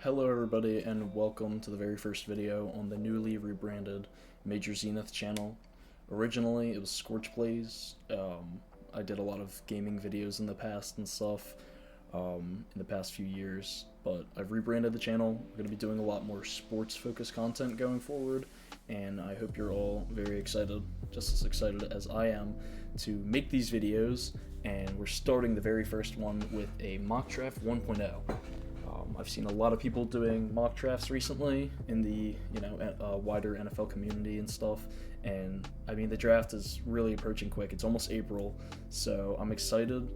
Hello everybody and welcome to the very first video on the newly rebranded Major Zenith channel. Originally it was Scorch Plays. I did a lot of gaming videos in the past and stuff in the past few years, but I've rebranded the channel. We're going to be doing a lot more sports focused content going forward, and I hope you're all very excited, just as excited as I am, to make these videos. And we're starting the very first one with a mock draft 1.0. I've seen a lot of people doing mock drafts recently in the wider NFL community and stuff, and I mean the draft is really approaching quick. It's almost April, so I'm excited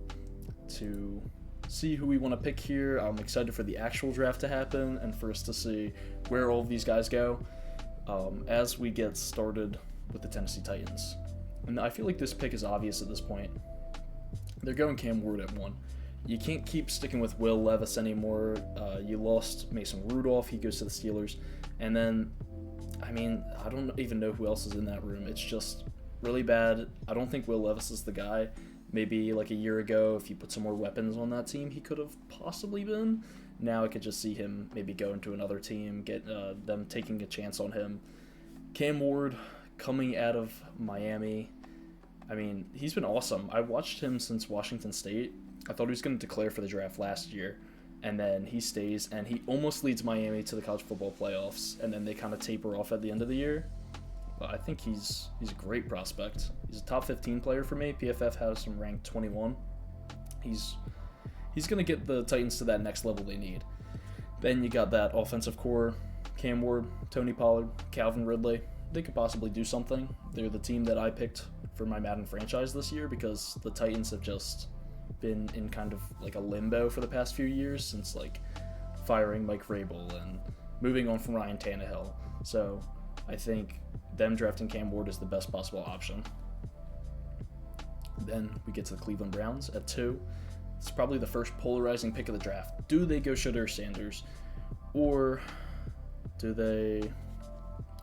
to see who we want to pick here. I'm excited for the actual draft to happen and for us to see where all of these guys go as we get started with the Tennessee Titans. And I feel like this pick is obvious at this point. They're going Cam Ward at 1. You can't keep sticking with Will Levis anymore. You lost Mason Rudolph. He goes to the Steelers. And then, I mean, I don't even know who else is in that room. It's just really bad. I don't think Will Levis is the guy. Maybe like a year ago, if you put some more weapons on that team, he could have possibly been. Now I could just see him maybe going to another team, get them taking a chance on him. Cam Ward coming out of Miami. I mean, he's been awesome. I watched him since Washington State. I thought he was going to declare for the draft last year, and then he stays, and he almost leads Miami to the college football playoffs, and then they kind of taper off at the end of the year. But I think he's a great prospect. He's a top 15 player for me. PFF has him ranked 21. He's going to get the Titans to that next level they need. Then you got that offensive core, Cam Ward, Tony Pollard, Calvin Ridley. They could possibly do something. They're the team that I picked for my Madden franchise this year because the Titans have just been in kind of like a limbo for the past few years since like firing Mike Vrabel and moving on from Ryan Tannehill. So I think them drafting Cam Ward is the best possible option. Then we get to the Cleveland Browns at 2. It's probably the first polarizing pick of the draft. Do they go Shedeur Sanders, or do they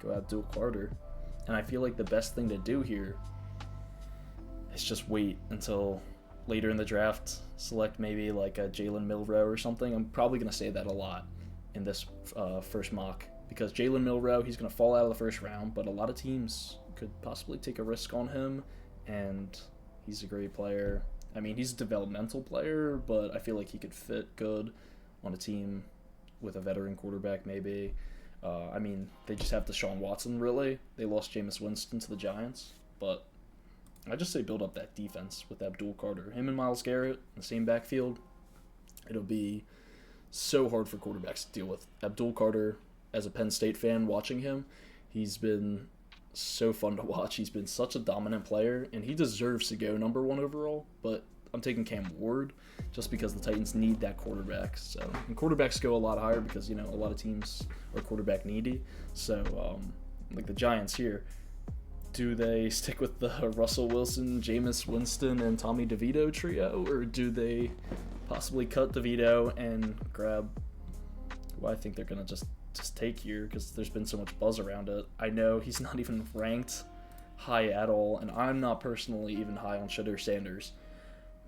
go Abdul Carter? And I feel like the best thing to do here is just wait until later in the draft, select maybe like a Jalen Milroe or something. I'm probably going to say that a lot in this first mock because Jalen Milroe, he's going to fall out of the first round, but a lot of teams could possibly take a risk on him, and he's a great player. I mean, he's a developmental player, but I feel like he could fit good on a team with a veteran quarterback maybe. I mean, they just have Deshaun Watson, really. They lost Jameis Winston to the Giants, but I just say build up that defense with Abdul Carter. Him and Myles Garrett in the same backfield. It'll be so hard for quarterbacks to deal with. Abdul Carter, as a Penn State fan watching him, he's been so fun to watch. He's been such a dominant player, and he deserves to go number 1 overall, but I'm taking Cam Ward just because the Titans need that quarterback. So, and quarterbacks go a lot higher because, a lot of teams are quarterback needy. So, like the Giants here, do they stick with the Russell Wilson, Jameis Winston, and Tommy DeVito trio, or do they possibly cut DeVito and grab who I think they're going to just take here because there's been so much buzz around it? I know he's not even ranked high at all, and I'm not personally even high on Shedeur Sanders.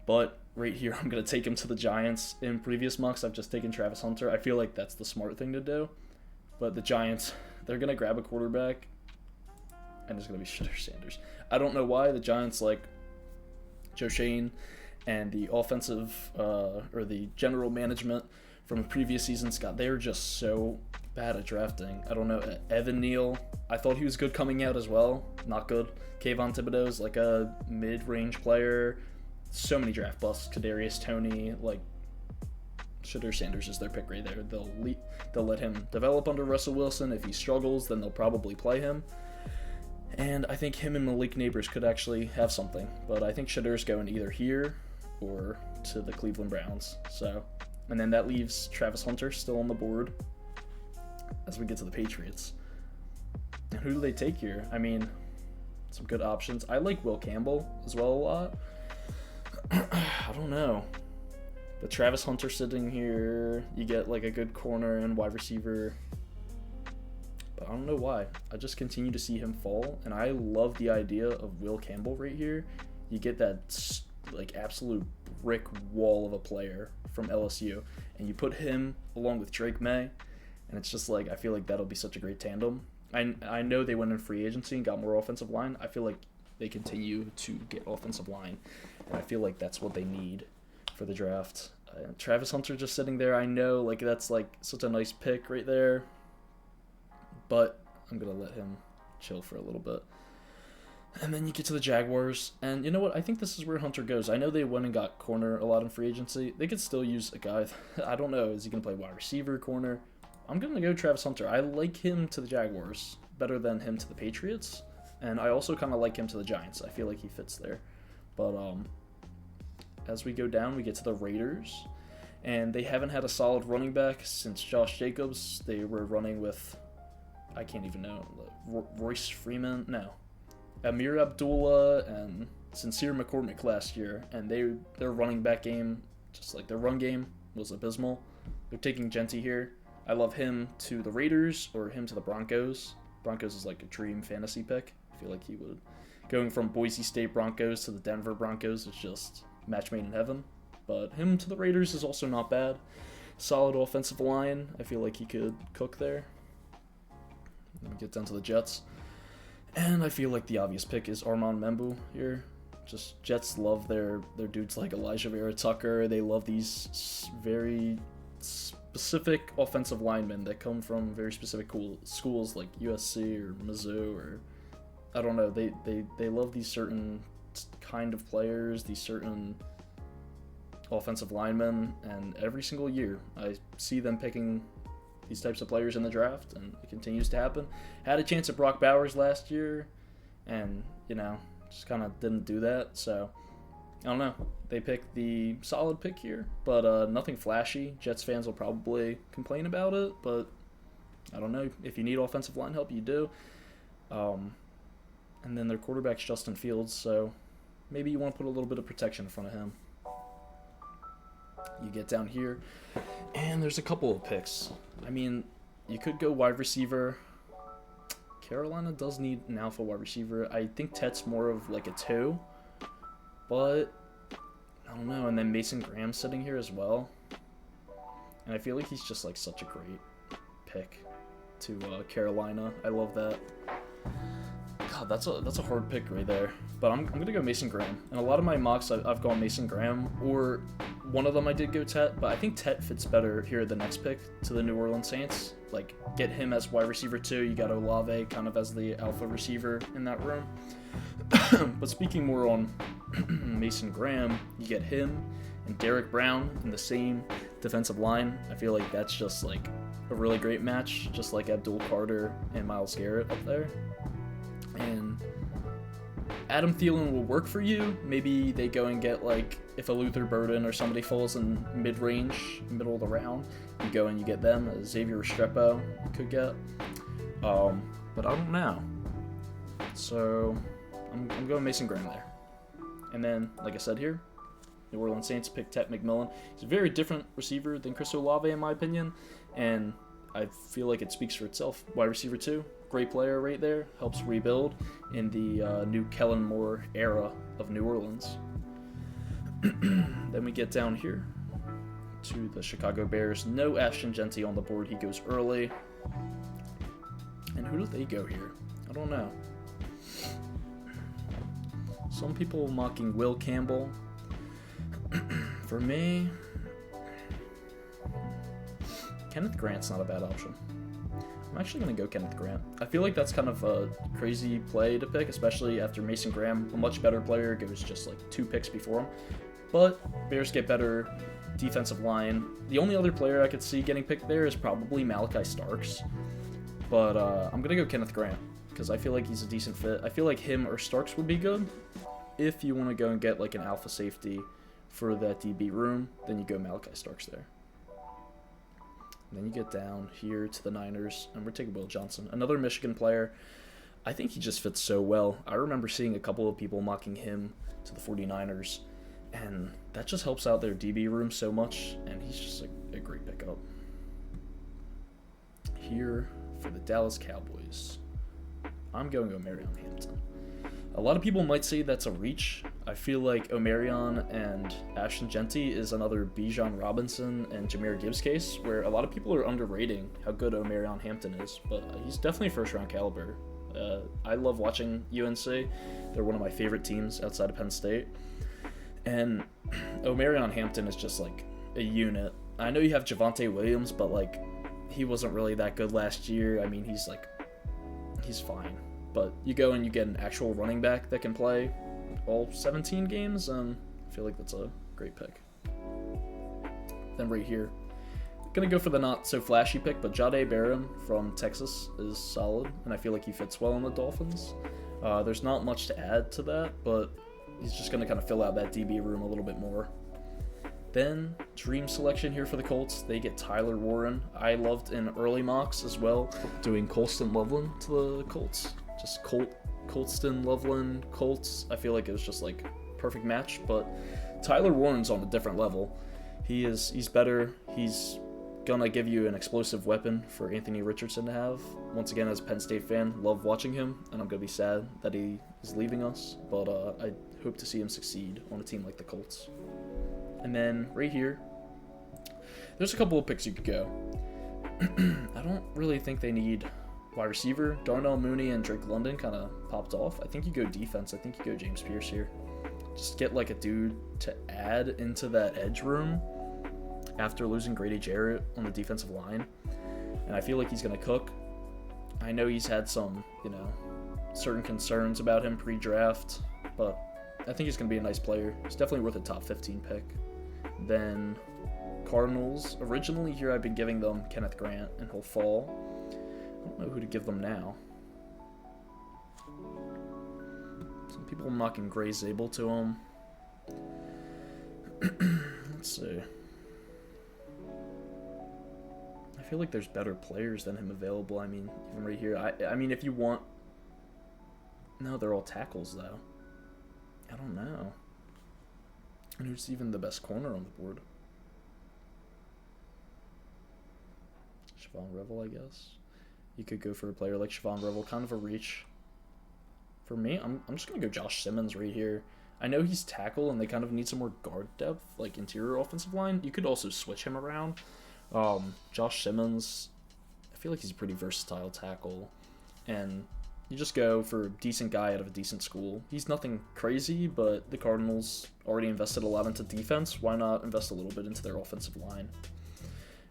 But right here, I'm going to take him to the Giants. In previous mocks, I've just taken Travis Hunter. I feel like that's the smart thing to do. But the Giants, they're going to grab a quarterback, and it's going to be Shedeur Sanders. I don't know why the Giants like Joe Shane and the offensive or the general management from previous seasons. Scott, they are just so bad at drafting. I don't know. Evan Neal, I thought he was good coming out as well. Not good. Kayvon Thibodeau's like a mid-range player. So many draft busts. Kadarius Toney, like Shedeur Sanders is their pick right there. They'll let him develop under Russell Wilson. If he struggles, then they'll probably play him. And I think him and Malik Neighbors could actually have something. But I think Shedeur's going either here or to the Cleveland Browns. So, and then that leaves Travis Hunter still on the board as we get to the Patriots. And who do they take here? I mean, some good options. I like Will Campbell as well a lot. I don't know. But Travis Hunter sitting here, you get like a good corner and wide receiver. But I don't know why. I just continue to see him fall, and I love the idea of Will Campbell right here. You get that like absolute brick wall of a player from LSU, and you put him along with Drake May, And it's just like, I feel like that'll be such a great tandem. I know they went in free agency and got more offensive line. I feel like they continue to get offensive line, and I feel like that's what they need for the draft. Travis Hunter just sitting there, I know, like, that's like such a nice pick right there, but I'm gonna let him chill for a little bit. And then you get to the Jaguars, and you know what? I think this is where Hunter goes. I know they went and got corner a lot in free agency. They could still use a guy. I don't know. Is he gonna play wide receiver, corner? I'm gonna go Travis Hunter. I like him to the Jaguars better than him to the Patriots, and I also kind of like him to the Giants. I feel like he fits there. But as we go down, we get to the Raiders, and they haven't had a solid running back since Josh Jacobs. They were running with, I can't even know, Royce Freeman? No. Amir Abdullah and Sincere McCormick last year, and their running back game, just like their run game, was abysmal. They're taking Genty here. I love him to the Raiders or him to the Broncos. Broncos is like a dream fantasy pick. I feel like he would. Going from Boise State Broncos to the Denver Broncos is just match made in heaven. But him to the Raiders is also not bad. Solid offensive line. I feel like he could cook there. Let me get down to the Jets. And I feel like the obvious pick is Armand Membu here. Just Jets love their dudes like Elijah Vera Tucker. They love these very specific offensive linemen that come from very specific cool schools like USC or Mizzou, or I don't know. They love these certain kind of players, these certain offensive linemen, and every single year I see them picking these types of players in the draft, and it continues to happen. Had a chance at Brock Bowers last year, and, you know, just kind of didn't do that, so I don't know. They picked the solid pick here, but nothing flashy. Jets fans will probably complain about it, but I don't know. If you need offensive line help, you do. And then their quarterback's Justin Fields, so maybe you want to put a little bit of protection in front of him. You get down here, and there's a couple of picks. I mean, you could go wide receiver. Carolina does need an alpha wide receiver. I think Tet's more of like a 2, but I don't know. And then Mason Graham's sitting here as well, and I feel like he's just like such a great pick to Carolina. I love that. God, that's a hard pick right there. But I'm gonna go Mason Graham. And a lot of my mocks I've gone Mason Graham, or one of them I did go Tet, but I think Tet fits better here at the next pick to the New Orleans Saints. Like, get him as wide receiver 2. You got Olave kind of as the alpha receiver in that room. But speaking more on Mason Graham, you get him and Derek Brown in the same defensive line. I feel like that's just like a really great match, just like Abdul Carter and Myles Garrett up there. And Adam Thielen will work for you. Maybe they go and get, like, if a Luther Burden or somebody falls in mid-range, middle of the round, you go and you get them. Xavier Restrepo you could get. But I don't know. So I'm going Mason Graham there. And then, like I said here, New Orleans Saints pick Tet McMillan. He's a very different receiver than Chris Olave, in my opinion. And I feel like it speaks for itself. Wide receiver 2. Great player right there. Helps rebuild in the new Kellen Moore era of New Orleans. Then we get down here to the Chicago Bears. No Ashton Genty on the board. He goes early. And who do they go here? I don't know. Some people mocking Will Campbell. For me, Kenneth Grant's not a bad option. I'm actually going to go Kenneth Grant. I feel like that's kind of a crazy play to pick, especially after Mason Graham, a much better player, goes just like 2 picks before him. But Bears get better defensive line. The only other player I could see getting picked there is probably Malachi Starks. But I'm going to go Kenneth Grant because I feel like he's a decent fit. I feel like him or Starks would be good. If you want to go and get like an alpha safety for that DB room, then you go Malachi Starks there. And then you get down here to the Niners, and we're taking Will Johnson, another Michigan player. I think he just fits so well. I remember seeing a couple of people mocking him to the 49ers, and that just helps out their DB room so much, and he's just a great pickup. Here for the Dallas Cowboys, I'm going to go Marion Hampton. A lot of people might say that's a reach. I feel like Omarion and Ashton Genty is another Bijan Robinson and Jahmyr Gibbs case where a lot of people are underrating how good Omarion Hampton is, but he's definitely first round caliber. I love watching UNC. They're one of my favorite teams outside of Penn State. And Omarion Hampton is just like a unit. I know you have Javonte Williams, but like he wasn't really that good last year. I mean, he's fine. But you go and you get an actual running back that can play all 17 games, and I feel like that's a great pick. Then right here, gonna go for the not so flashy pick, but Jahdae Barham from Texas is solid, and I feel like he fits well in the Dolphins. There's not much to add to that, but he's just gonna kind of fill out that DB room a little bit more. Then, dream selection here for the Colts. They get Tyler Warren. I loved in early mocks as well doing Colston Loveland to the Colts. Just Colston Loveland Colts. I feel like it was just like perfect match. But Tyler Warren's on a different level. He's better. He's gonna give you an explosive weapon for Anthony Richardson to have. Once again, as a Penn State fan, love watching him, and I'm gonna be sad that he is leaving us. But I hope to see him succeed on a team like the Colts. And then right here, there's a couple of picks you could go. I don't really think they need wide receiver. Darnell Mooney and Drake London kind of popped off. I think you go defense. I think you go James Pierce here. Just get like a dude to add into that edge room after losing Grady Jarrett on the defensive line. And I feel like he's going to cook. I know he's had some, certain concerns about him pre-draft, but I think he's going to be a nice player. He's definitely worth a top 15 pick. Then Cardinals. Originally here I've been giving them Kenneth Grant, and he'll fall. I don't know who to give them now. Some people are knocking Gray Zabel to him. Let's see. I feel like there's better players than him available. I mean, even right here. I mean, if you want... No, they're all tackles, though. I don't know. And who's even the best corner on the board? Siobhan Revel, I guess. You could go for a player like Siobhan Revel, kind of a reach. For me, I'm just going to go Josh Simmons right here. I know he's tackle, and they kind of need some more guard depth, like interior offensive line. You could also switch him around. Josh Simmons, I feel like he's a pretty versatile tackle. And you just go for a decent guy out of a decent school. He's nothing crazy, but the Cardinals already invested a lot into defense. Why not invest a little bit into their offensive line?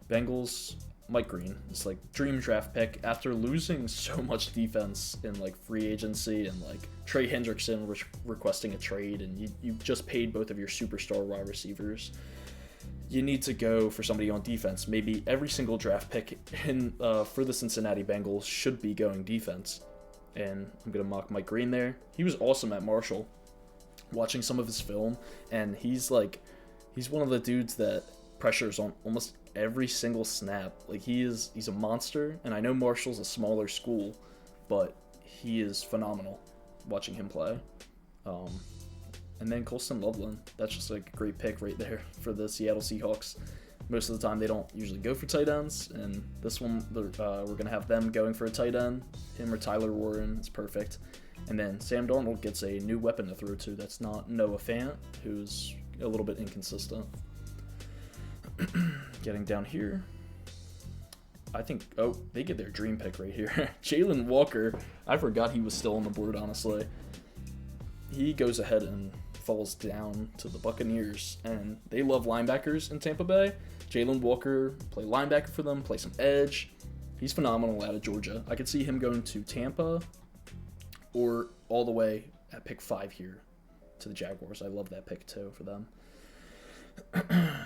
Bengals, Mike Green. It's like dream draft pick after losing so much defense in like free agency and like Trey Hendrickson requesting a trade, and you just paid both of your superstar wide receivers. You need to go for somebody on defense. Maybe every single draft pick for the Cincinnati Bengals should be going defense. And I'm going to mock Mike Green there. He was awesome at Marshall. Watching some of his film, and he's one of the dudes that pressures on almost every single snap. Like he's a monster, and I know Marshall's a smaller school, but he is phenomenal watching him play. And then Colston Loveland, that's just like a great pick right there for the Seattle Seahawks. Most of the time they don't usually go for tight ends, and this one we're going to have them going for a tight end. Him or Tyler Warren is perfect. And then Sam Darnold gets a new weapon to throw to. That's not Noah Fant, who's a little bit inconsistent. Getting down here, I think, they get their dream pick right here. Jalen Walker, I forgot he was still on the board, honestly. He goes ahead and falls down to the Buccaneers, and they love linebackers in Tampa Bay. Jalen Walker, play linebacker for them, play some edge. He's phenomenal out of Georgia. I could see him going to Tampa or all the way at pick 5 here to the Jaguars. I love that pick too for them.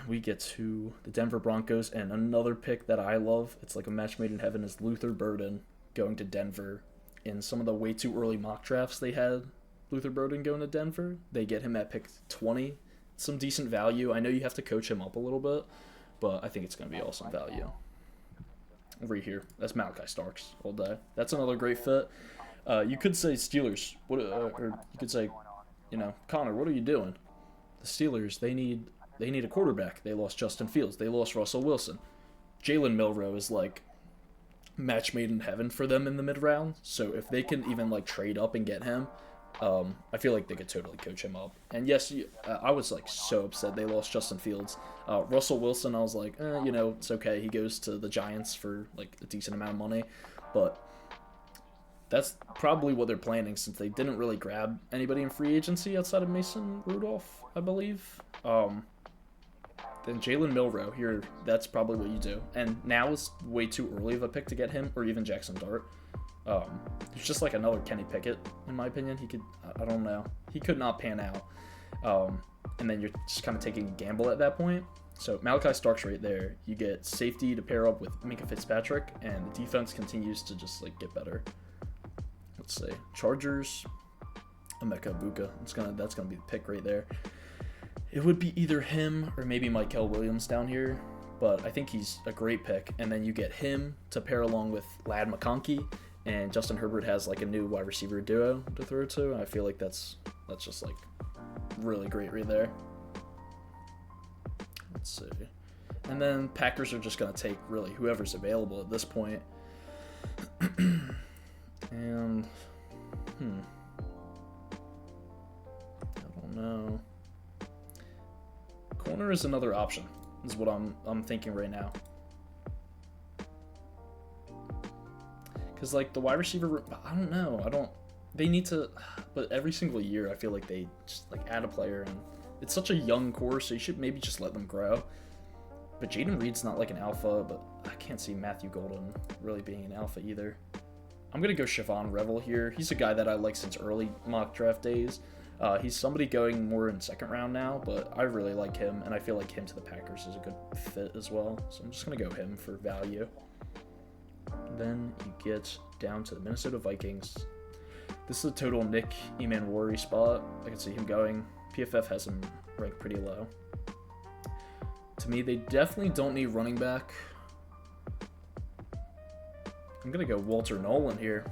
We get to the Denver Broncos, and another pick that I love, it's like a match made in heaven, is Luther Burden going to Denver. In some of the way too early mock drafts they had Luther Burden going to Denver, they get him at pick 20. Some decent value. I know you have to coach him up a little bit, but I think it's going to be awesome value. Over here, that's Malachi Starks all day. That's another great fit. You could say Steelers, or you could say, Connor, what are you doing? The Steelers, they need a quarterback. They lost Justin Fields. They lost Russell Wilson. Jalen Milroe is like match made in heaven for them in the mid round. So if they can even like trade up and get him, I feel like they could totally coach him up. And yes, I was like so upset they lost Justin Fields. Russell Wilson, I was like, it's okay. He goes to the Giants for like a decent amount of money, but that's probably what they're planning since they didn't really grab anybody in free agency outside of Mason Rudolph, I believe. Then Jalen Milroe here, that's probably what you do. And now is way too early of a pick to get him, or even Jackson Dart. He's just like another Kenny Pickett, in my opinion. I don't know. He could not pan out. And then you're just kind of taking a gamble at that point. So Malachi Stark's right there. You get safety to pair up with Minka Fitzpatrick, and the defense continues to just like get better. Let's see. Chargers, Emeka Ibuka. That's gonna be the pick right there. It would be either him or maybe Michael Williams down here, but I think he's a great pick. And then you get him to pair along with Ladd McConkey, and Justin Herbert has like a new wide receiver duo to throw to. And I feel like that's just like really great right there. Let's see. And then Packers are just going to take really whoever's available at this point. And I don't know. Corner is another option, is what I'm thinking right now. Because like the wide receiver, I don't know. They need to, but every single year I feel like they just like add a player, and it's such a young core, so you should maybe just let them grow. But Jaden Reed's not like an alpha, but I can't see Matthew Golden really being an alpha either. I'm going to go Siobhan Revel here. He's a guy that I like since early mock draft days. He's somebody going more in second round now, but I really like him, and I feel like him to the Packers is a good fit as well. So I'm just going to go him for value. Then you get down to the Minnesota Vikings. This is a total Nick Emanwari spot. I can see him going. PFF has him ranked pretty low. To me, they definitely don't need running back. I'm going to go Walter Nolan here.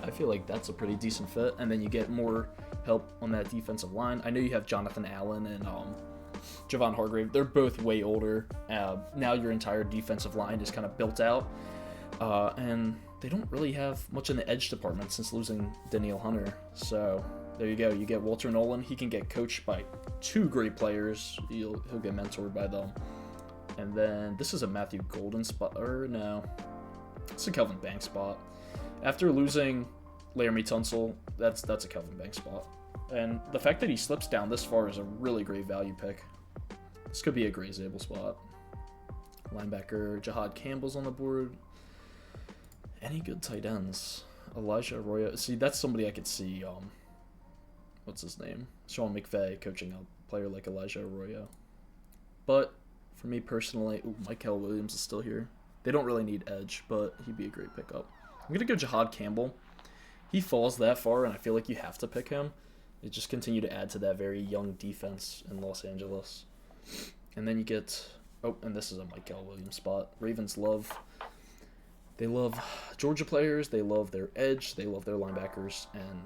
I feel like that's a pretty decent fit. And then you get more help on that defensive line. I know you have Jonathan Allen and Javon Hargrave. They're both way older. Now your entire defensive line is kind of built out. And they don't really have much in the edge department since losing Danielle Hunter. So there you go. You get Walter Nolan. He can get coached by two great players. He'll get mentored by them. And then this is a Matthew Golden spot. Or no. It's a Kelvin Banks spot. After losing Laramie Tunsil, that's a Kelvin Banks spot. And the fact that he slips down this far is a really great value pick. This could be a Gray Zabel spot. Linebacker Jahad Campbell's on the board. Any good tight ends? Elijah Arroyo. See, that's somebody I could see. What's his name? Sean McVay coaching a player like Elijah Arroyo. But for me personally, Michael Williams is still here. They don't really need edge, but he'd be a great pickup. I'm going to go Jahad Campbell. He falls that far, and I feel like you have to pick him. They just continue to add to that very young defense in Los Angeles. And then you get... Oh, and this is a Michael Williams spot. Ravens love Georgia players. They love their edge. They love their linebackers. And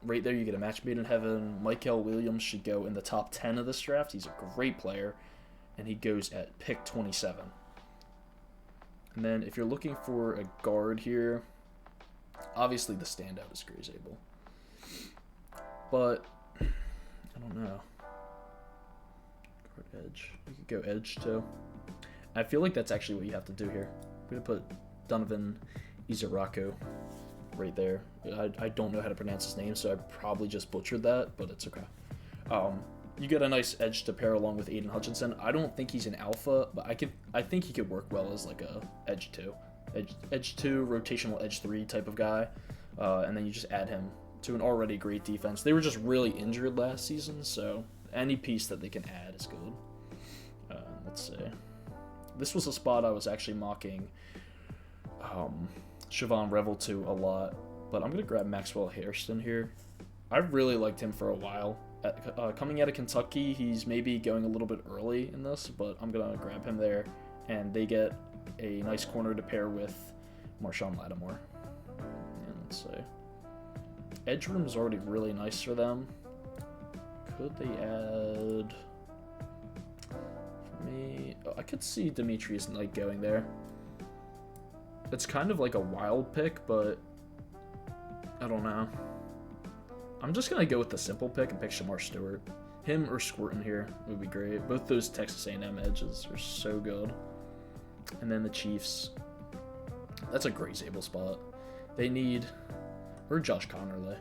right there you get a match made in heaven. Michael Williams should go in the top 10 of this draft. He's a great player, and he goes at pick 27. And then if you're looking for a guard here, obviously the standout is Gray Zabel. But I don't know. Guard edge. You could go edge too. I feel like that's actually what you have to do here. I'm going to put Donovan Izaraku right there. I don't know how to pronounce his name, so I probably just butchered that, but it's okay. You get a nice edge to pair along with Aiden Hutchinson. I don't think he's an alpha, but I think he could work well as like a edge 2, rotational edge 3 type of guy, and then you just add him to an already great defense. They were just really injured last season, so any piece that they can add is good. Let's see. This was a spot I was actually mocking Siobhan Revel to a lot, but I'm gonna grab Maxwell Hairston here. I really liked him for a while. Coming out of Kentucky, he's maybe going a little bit early in this, but I'm going to grab him there. And they get a nice corner to pair with Marshawn Lattimore. And let's see. Edge room is already really nice for them. Could they add... For me... Oh, I could see Demetrius Knight going there. It's kind of like a wild pick, but I don't know. I'm just going to go with the simple pick and pick Shamar Stewart. Him or Squirtin here would be great. Both those Texas A&M edges are so good. And then the Chiefs. That's a Gray Zabel spot. They need... Or Josh Connerly.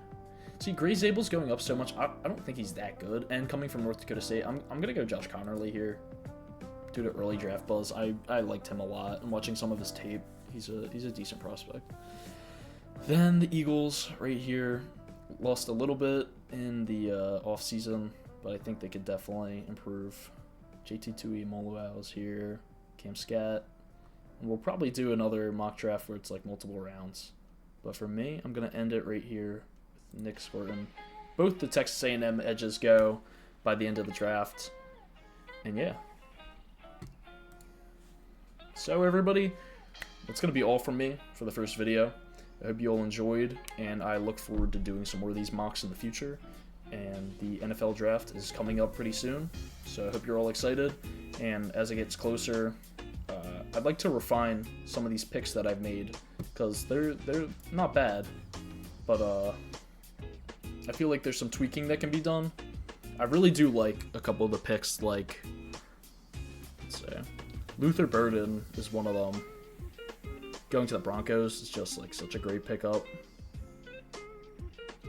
See, Gray Zabel's going up so much. I don't think he's that good. And coming from North Dakota State, I'm going to go Josh Connerly here. Due to early draft buzz. I liked him a lot. And watching some of his tape, he's a decent prospect. Then the Eagles right here. Lost a little bit in the offseason, but I think they could definitely improve. JT Tui Moluau is here. Cam Scat. And we'll probably do another mock draft where it's like multiple rounds. But for me, I'm going to end it right here with Nick Squirtin. Both the Texas A&M edges go by the end of the draft. And yeah. So everybody, that's going to be all from me for the first video. I hope you all enjoyed, and I look forward to doing some more of these mocks in the future. And the NFL draft is coming up pretty soon, so I hope you're all excited. And as it gets closer, I'd like to refine some of these picks that I've made, because they're not bad, but I feel like there's some tweaking that can be done. I really do like a couple of the picks, like, let's say, Luther Burden is one of them. Going to the Broncos is just like such a great pickup.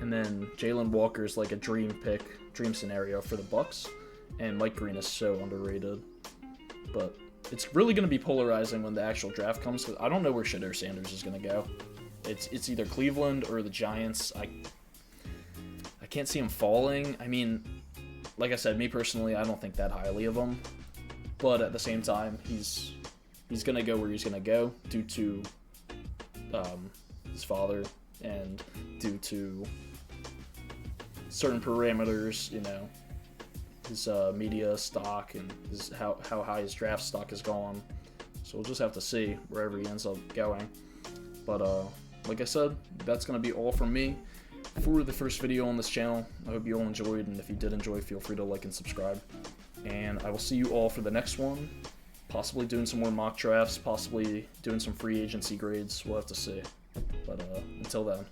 And then Jalen Walker is like a dream pick, dream scenario for the Bucks. And Mike Green is so underrated. But it's really going to be polarizing when the actual draft comes. I don't know where Shedeur Sanders is going to go. It's either Cleveland or the Giants. I can't see him falling. I mean, like I said, me personally, I don't think that highly of him. But at the same time, he's going to go where he's going to go due to his father and due to certain parameters, you know, his media stock and how high his draft stock has gone. So we'll just have to see wherever he ends up going. But like I said, that's going to be all from me for the first video on this channel. I hope you all enjoyed, and if you did enjoy, feel free to like and subscribe. And I will see you all for the next one. Possibly doing some more mock drafts, possibly doing some free agency grades. We'll have to see. But until then.